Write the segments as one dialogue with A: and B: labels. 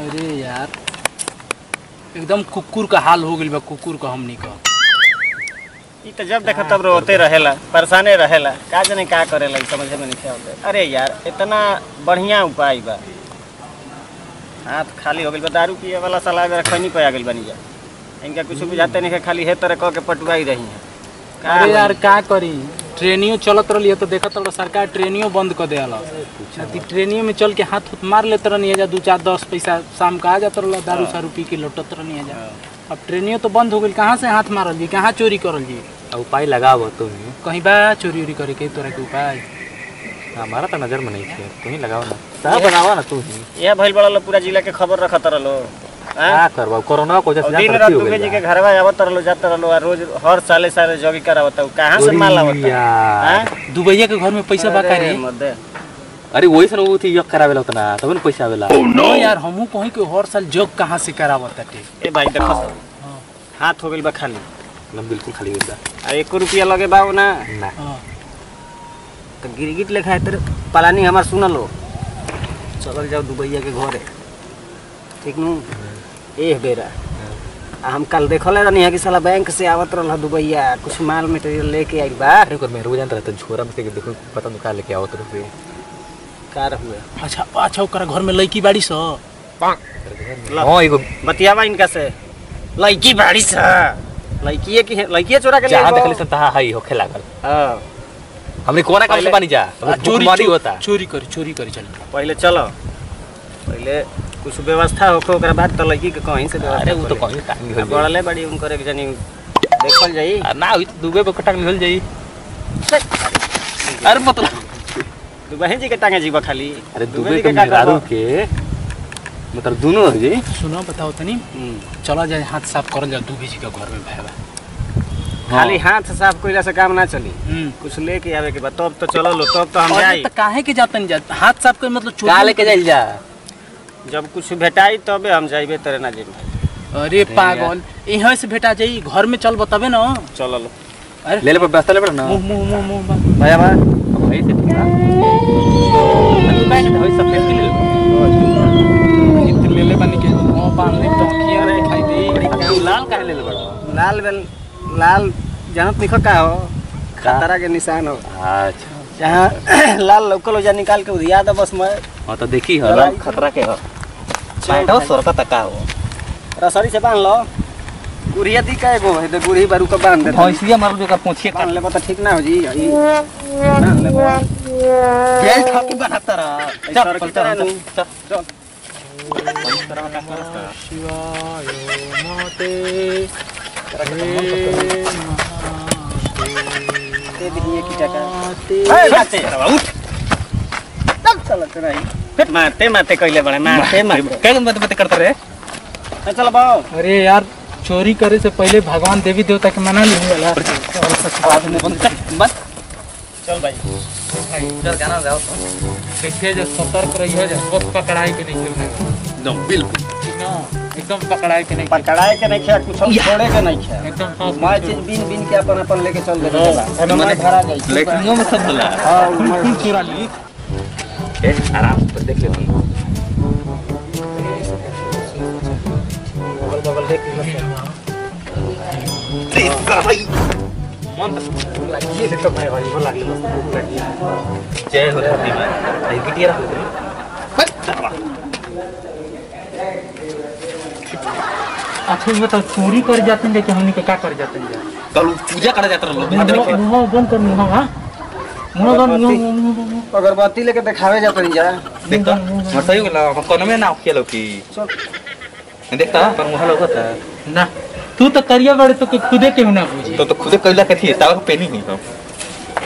A: अरे यार एकदम कुकुर का हाल हो गइल बा, कुकुर का हमनी का।
B: ई तो जब देखा तब रोते रहेला, परेशाने रहेला, का जाने का करेला, समझ में नहीं आवता। अरे यार इतना बढ़िया उपाय बा, हाथ खाली हो गइल बा, दारू पिए वाला साला अगर खैनी पे आ गइल बनी जा, इनका कुछ बुझाते नहीं, खाली हे तरह कह के पटुआई रही है।
A: अरे यार का करी, ट्रेनियों चलत रही तो देखत रह सरकार ट्रेनियों बंद कर देला। ट्रेनियों में चल के हाथ मार लेते रहनी जा, 2-4-10 पैसा शाम का आ जाता रहा, दारू सारू पी के लौटत रहनी जा। अब ट्रेनियों तो बंद हो गई, कहाँ से हाथ मारल जी, कहाँ चोरी करल जी।
C: उपाय लगाओ तुम
A: कहीं बा चोरी उरी करे के तोरा के उपाय?
C: हमारा तो नजर में नहीं है, तुम ही लगाओ ना, सब बनावा ना तू ही।
B: यह भइल बड़ा पूरा जिला के खबर रखत रहलो।
C: क्या करवा कोरोना को जैसे
B: दिन रात दुबे जी के घरवा आवत रहलो, जात रहलो, और रोज हर साले जॉगी करावत। कहां से माल आवता हां?
A: दुबईया के घर में पैसा बाका रे।
C: अरे वही से वो थी यक करावेला उतना तब न पैसा आवेला।
A: नो यार हमहू कहीं के हर साल जग कहां से करावत है।
B: ए भाई देखो हाथ हो गइल बा खाली,
C: एकदम बिल्कुल खाली हो गया।
B: आ 1 रुपया लगे बा ना तो गिरगिट लेखा है तेरे पलानी हमार सुनलो। चलल जाओ दुबईया के घरे, ठीक नु? ए बेरा हम कल देखल रहनी है कि साला बैंक से आवत रहल दुबईया, कुछ माल मटेरियल लेके आइल बा।
C: अरे को मैं रोज जानता रहता झोरा में से देखो पता नहीं का लेके आवत रहे
B: कार हुए।
A: अच्छा अच्छा ओकरा घर में लड़की बाड़ी स
C: हां एगो
B: बतियावा इनका से, लड़की बाड़ी स लड़कीए की लड़कीए चोरा के ले
C: जहां देखली सन तहां हाई होखे लागल।
B: हां
C: हमने कोना काम से बानी जा,
A: चोरी
C: मारी होता
A: चोरी करी चल।
B: पहले चलो, पहले कुछ व्यवस्था होखे, ओकरा बाद तो लड़की के कहीं से व्यवस्था।
C: अरे वो तो कहीं टांग हो
B: बड़ले बड़ी उनकर एक जनी देखल जाई
C: ना हुई तो दुबे पे कटांग निकल जाई। अरे मतलब
B: दुबई जी के टांगे जीवा खाली।
C: अरे दुबे के मेहरारू के मतलब दोनों हो जी।
A: सुनो बताओ तनी, चला जाए हाथ साफ करल जा दुबे जी के घर में भाईबा।
B: खाली हाथ साफ कइला से काम ना चली, कुछ लेके आवे के बाद तब तो चलो लो, तब तो हम जाई।
A: त काहे के जातन जा, हाथ साफ कर मतलब चोरी
C: का लेके जाइल जा।
B: जब कुछ भेटाई तबे हम जाइबे, तेरे ना जेबे।
A: अरे पागल यहाँ से भेटा जाई, घर में चल बताबे ना।
B: चलो लो,
A: अरे
C: ले ले पर व्यवस्था ले पर ना
A: मुंह
C: भैया बा भाई से ठीक ना तू बैठ होई सब फेस के ले
A: ले ले बनी के ओ बांधने तो किया रे खाई दे।
C: तू लाल काहे ले ले बड़ा?
B: लाल बेल लाल जानत निखो का हो, खतरा के निशान हो।
C: अच्छा
B: जहां लाल लोकल हो जा निकाल के उधिया दे बस। मैं
C: हां तो देखी हला खतरा के हो बैठो सरका तका हो
B: रसरी से बांध लो। गुड़िया दी का एगो है, गुड़ी बारू का बांध दे।
C: भैंसिया मार जो का पूछिए
B: बांध ले तो ठीक ना हो जी। बांध ले
C: ये ठाकी बनाता रहा। चल चल चल
A: शिवाय माते
B: ते दिए की टका ए माते उठ चल चल रही माते माते कइले बड़े माते माते
C: क्या बात करता रे?
B: चल बाओ।
A: अरे यार चोरी करे से पहले भगवान देवी देवता के मना ली वाला।
B: चल भाई
C: चल गाना जाओ
A: देखिए जो सतर्क रही है, बस पकड़ाई के नहीं
C: एकदम बिल्कुल
A: एकदम पकड़ाई के नहीं,
B: पकड़ाए के नहीं खे, कुछ छोड़े के नहीं खे।
A: एकदम
B: मैं चीज बिन बिन के अपन लेके चल दे। मैं भरा जाई
C: लेकिन में सब बोला
B: हां मैं
A: चोरा ली।
C: ए आराम से देख ले
B: बगल देख ले
C: भाई
B: मन लगी देखो भाई मन लगी
C: जय हो धरती में आई गिटिया रख दे।
A: अच्छा ये तो चोरी कर जाते हैं, लेकिन हमनी के क्या कर जाते हैं?
C: कल पूजा करे जात रहो
A: मुंह बंद कर मुंह। हां मुंह बंद
B: अगरबत्ती लेके दिखावे जाते नहीं जा।
C: देख तो मर सही गेला हम कोन में ना खेलो की देखता पर मुंह लगता
A: ना। तू तो करिया बड़े तो खुदे के ना पूछी
C: तो खुदे कइला के थी ताव पेनी नहीं हम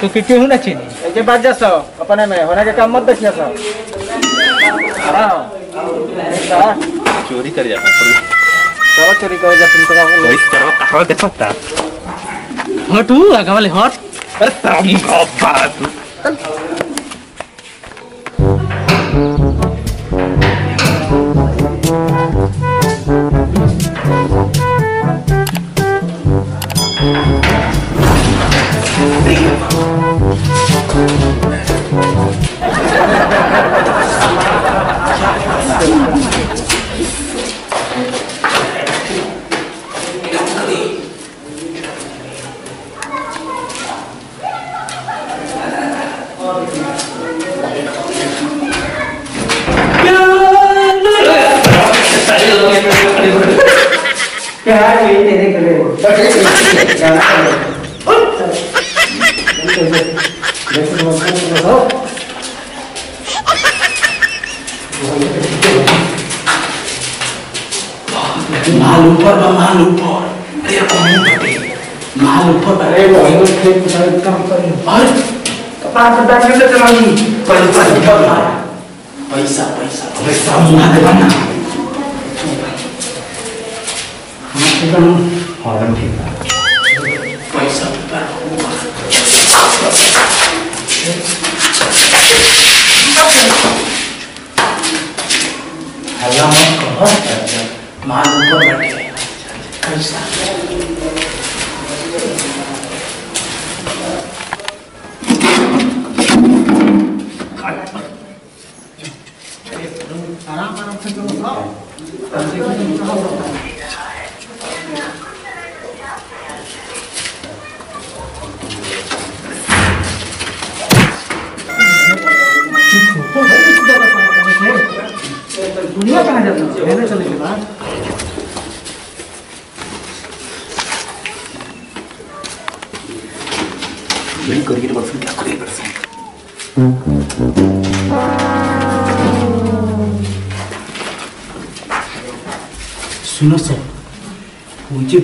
A: तो के केहू ना चीनी
B: के बात जा सो अपने में होने के काम मत देखिए सो। हां
C: चोरी कर जाता
B: चलो चोरी कर जा तुमको
C: कोई करो कहां देखता
A: हटू आगे वाले हट।
C: अरे ताम का बात
A: माल ऊपर बा, माल ऊपर। अरे कौन बटे? माल ऊपर। अरे वो हम लोग खेत में काम कर रहे हैं। और कपड़ा पर बैठ के चलानी। पैसा ऊपर मार। पैसा पैसा पैसा मुँह दे बना। हाँ ठीक है ना? हाँ ठीक है। पैसा ऊपर। हल्ला मत करो। माल ऊपर बैठे पैसा आराम आराम से करो। दुनिया कहाँ जाता है? चले के बाद यही करिए बस क्या करिए बस। सुनो सर, हो जे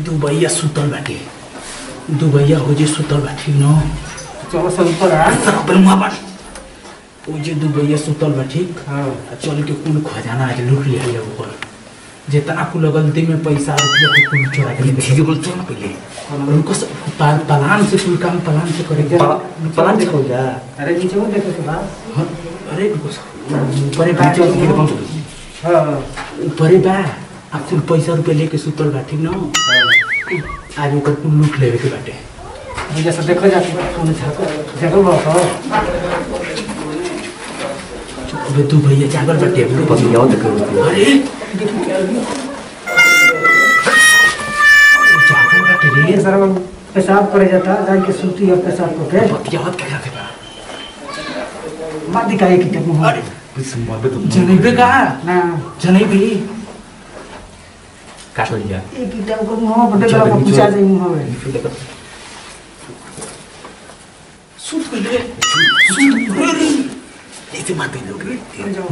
A: दुबैया सुतल बैठे, दुबैया हो जे सुतल बैठी न। चलो सर ऊपर आ सर अपन वहाँ पर वो जे दुबैया सुतल बैठी। हाँ चल के कुल खजाना आज लूट लिया है ऊपर। जितना कुल गलती में पैसा रुपया कुल चोरा के ठीक है बोल चल ना पहले उनको पलान से कुल काम पलान से करे। पलान देखो जा। अरे नीचे वो देखो के बाद। अरे ऊपर भाई चल के कौन सा? हां ऊपर बा अब कुल पैसा रुपया लेके सुतल बैठी न। आज ओकर कुल लूट लेवे के बाटे। जैसा देखो जाके कौन जगह बा अबे तू भैया जागल बैठे अभी तो बतियाओ देखो। अरे जागल बैठे रे सर पेशाब करे जाता जाके सूती है पेशाब को के बतियाओ क्या करते बा मत दिखाए कि तू। अरे संभाल बे तुम जनेबे का ना जनेबे काट लिया एक ही टाइम को मुंह बड़े बड़ा पूछा जाए मुंह में सूत ले ऐसे मत लोगे।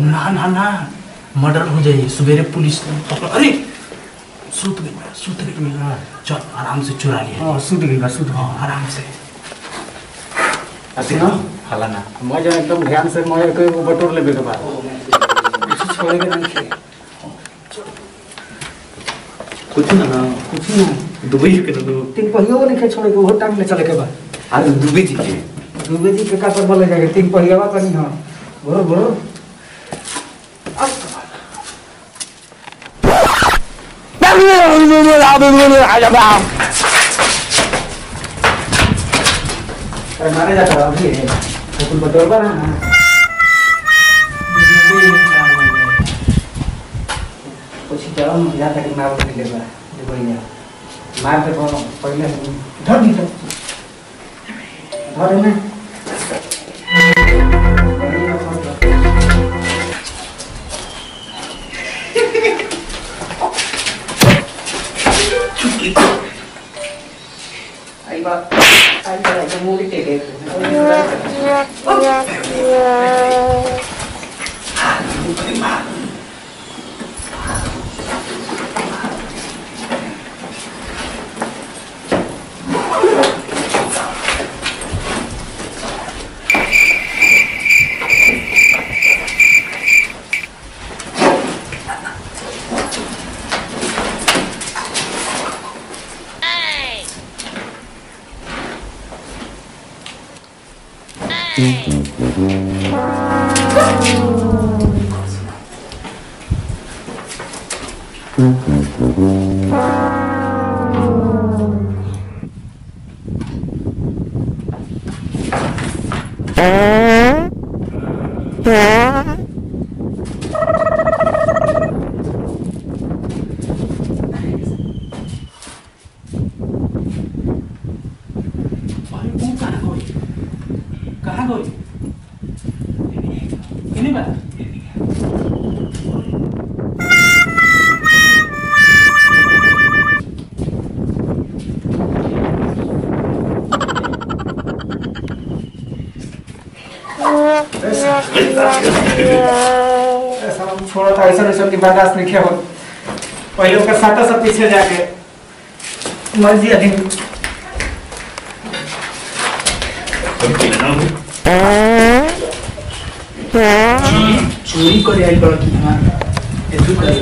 A: ना ना ना मर्डर हो जाए सवेरे पुलिस पकड़। अरे सूत गई। चल आराम से चुरा लिया। हाँ सूत गई बस सूत। हाँ आराम से ऐसे ना हला ना मैं जो एकदम ध्यान से मैं कोई वो बटोर ले बेटा बात छोड़ेगा नहीं कुछ ना दुबई के तो तीन पहियों नहीं छोड़े वो टाइम ले चले के बाद। अरे दुबई जी के का पर बोले जाएगा तीन पहियावा कनी। हां बोलो बोलो अरे मारे जाता अभी है कुल बटोरवा ना कुछ जाओ मजा तक मार के ले बा देखो ये मार के पहले धर दी धर ना आई बात आई मूवी टेके
D: सब छोड़ो तो ऐसा ऐसा की बर्दाश्त नहीं किया हो पहले ओकर साटा सब पीछे जाके मर्जी अधीन
A: चोरी करे आई बड़ की हां एतु करे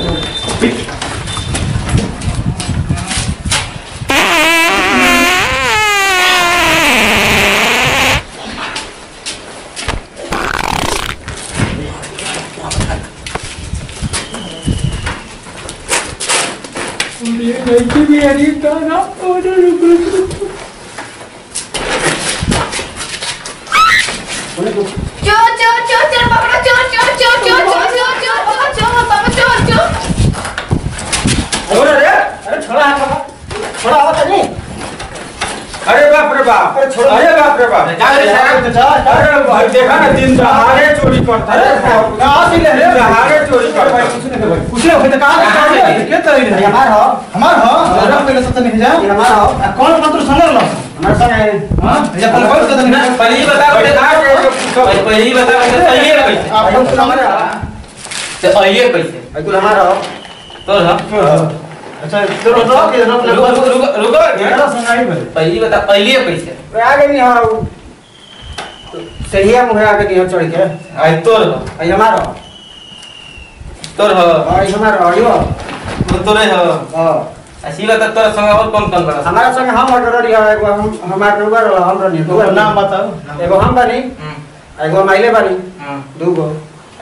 A: नहीं भी यारी ताना और
E: चोर चोर चोर चोर पकड़ो चोर चोर चोर चोर चोर चोर चोर चोर चोर बाबा चोर चोर
D: अरे छोड़ा हाथ नहीं
F: अरे बाप रे बाप
D: अरे छोड़ो
F: अरे बाप रे बाप अरे भाई देखा ना दिन दहाड़े चोरी करता है
D: कहां से ले रे
F: दहाड़े चोरी करता है
D: कुछ नहीं होता कहां से क्या तरी रे हमार हो अरे पहले सब नहीं जा हमार हो कौन मंत्र संग लो हमारे संग है हां या पहले कोई कदम नहीं
C: पहले ही बताओ पहले ही बताओ पहले कैसे
D: आप लोग हमारे
C: तो आइए कैसे
D: तू हमारा हो
C: तो हां
D: अच्छा तो रुको के ना
C: रुको
D: मेरा संग आई बोले
C: पहले ही बता पहले कैसे
D: आगे नहीं हां सही है मुझे आगे नहीं चढ़ के
C: आई तोर
D: आई हमारा
C: तोर हो
D: आई हमारा आयो
C: तोरे हो
D: हां
C: ऐसी बता तोर संग और कौन कौन बड़ा
D: हमारा संग हम ऑर्डर दिया एगो हम हमार नंबर हम रनी दो नाम बताओ एगो हम बनी एगो माइले बनी दूगो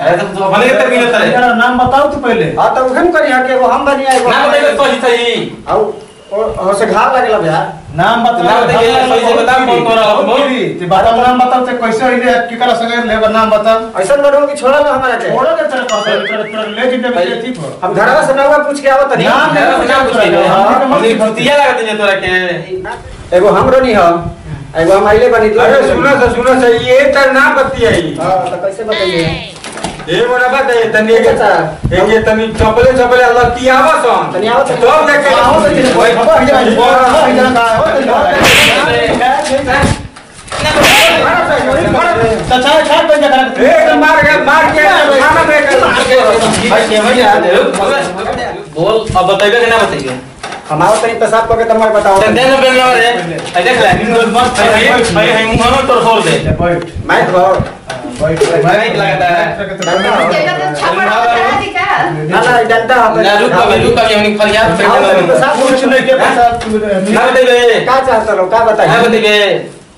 C: अरे तो भले के मिलत रहे
D: तेरा नाम बताओ तू पहले हां तो हम करी है कि एगो हम बनी एगो
C: नाम बताइए सही सही
D: और से घाव लागला भैया नाम
C: नाम बताइए सही से बता कौन कौन हो
D: बोली ते बात नाम बताओ ते कैसे होइले की करा संग लेबर नाम बताओ ऐसा बनो कि छोड़ा लो हमारा के छोड़ा के तेरे ले जिंदे में ठीक हो हम घरवा से नवा पूछ के आवत नहीं
C: नाम पूछ के हम भूतिया लागत है तोरा के
D: एगो हमरो नहीं हो एगो हम आइले बनी
F: अरे सुनो से ये तर ना बतियाई
D: हां तो कैसे बताइए
F: ए मोरा बताइए तनी एक ये तनी चपले अलग की आवत सन
D: तनी आवत
F: तो लेके
D: आओ तो भाई बाबा इधर का हो चाचा छाट बन जा
F: ए मार के खाना में
C: भाई के भैया बोल अब बताइए कि ना बताइए
D: हमारा तनी पेशाब करके तुम्हारे बताओ
C: दे दे बेल रे आई देख ले इन मत भाई मुंह में तोड़ फोड़ दे
D: मैं तो
C: नहीं लगता है
E: केला तो छापड़ करा दी का
D: ना डंडा
C: ना रुक कभी हमने फरियाद
D: पेशाब कुछ नहीं के पेशाब
C: ना बताइए
D: क्या चाहता लो क्या
C: ना
D: बताइए
C: बताइए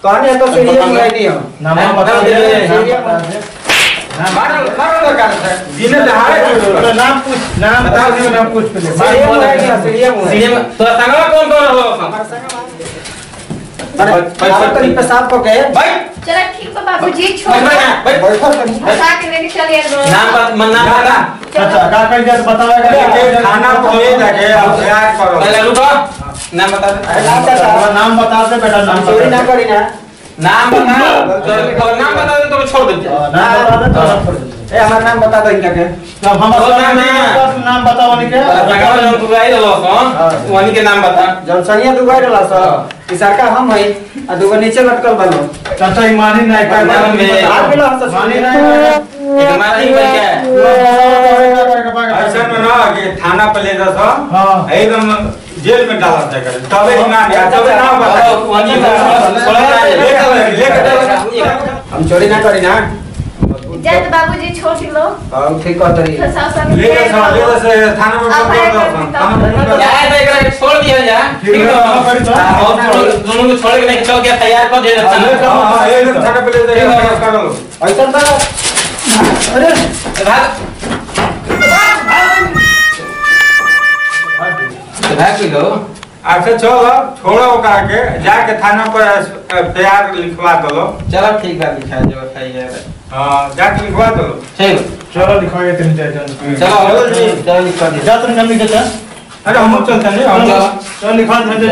D: कहानी है तो सीरियस नहीं दी हो
C: नाम बताइए
F: मारो जिने दहाड़े
D: नाम पूछ नाम बताओ जी नाम पूछ पहले
C: सीएम तो संगवा कौन कौन हो
D: पैसा तनी पेशाब को के
C: भाई
E: चला ठीक है बाबूजी छोड़
C: भाई
D: बैठो तनी
E: उठा के लेके चलिए
C: नाम बता
D: अच्छा का कर जा बतावेगा
F: खाना को ले जाके आप याद करो
C: पहले रुको नाम बता
D: नाम बता दे बेटा नाम चोरी ना करी ना
C: नाम बता नाम बता दे तो छोड़ देते
D: नाम बता दे तो छोड़ दे ए हमारा नाम बता दो इनका के अब हम नाम बताओ नहीं के
C: लगाओ जन दुगाई रहलो सन वनी के नाम बता
D: जनसंख्या दुबाई रहला सर ई सरकार हम है आ दुगो नीचे लटकल बनो चाचा ईमानी नहीं का
C: नाम में
D: आ गेलो हम तो मानी नहीं
C: एक हमारा ही बन गया
F: ऐसा में ना कि थाना पे ले जा सो
D: हां
F: एकदम जेल में डाला जाए करे तबे ईमान या तबे ना बता
C: वनी लेके
D: हम चोरी ना करी ना
E: जात बाबूजी छोड़ लो
D: हम ठीक कर तरी
F: ले जा से थाना में बोल दो थाना में
C: यार तो एकरा छोड़ दिया जा ठीक है और दोनों को छोड़ के नहीं चल के तैयार कर दे
F: हां एकदम थाना पे ले जा कर लो
D: ऐसा बा अरे
C: भाग भाग लो
F: अच्छा चलो छोड़ो का के जाके थाना पर तैयार लिखवा दो
C: चलो ठीक है लिखा जो सही है
F: हां जाके लिखवा दो
C: ठीक
D: चलो लिखवाइए तीन चार
C: चलो चलो लिखवा दे
D: जा तुम जल्दी जा
F: अरे हम चलते नहीं हम
D: चलो लिखवा दे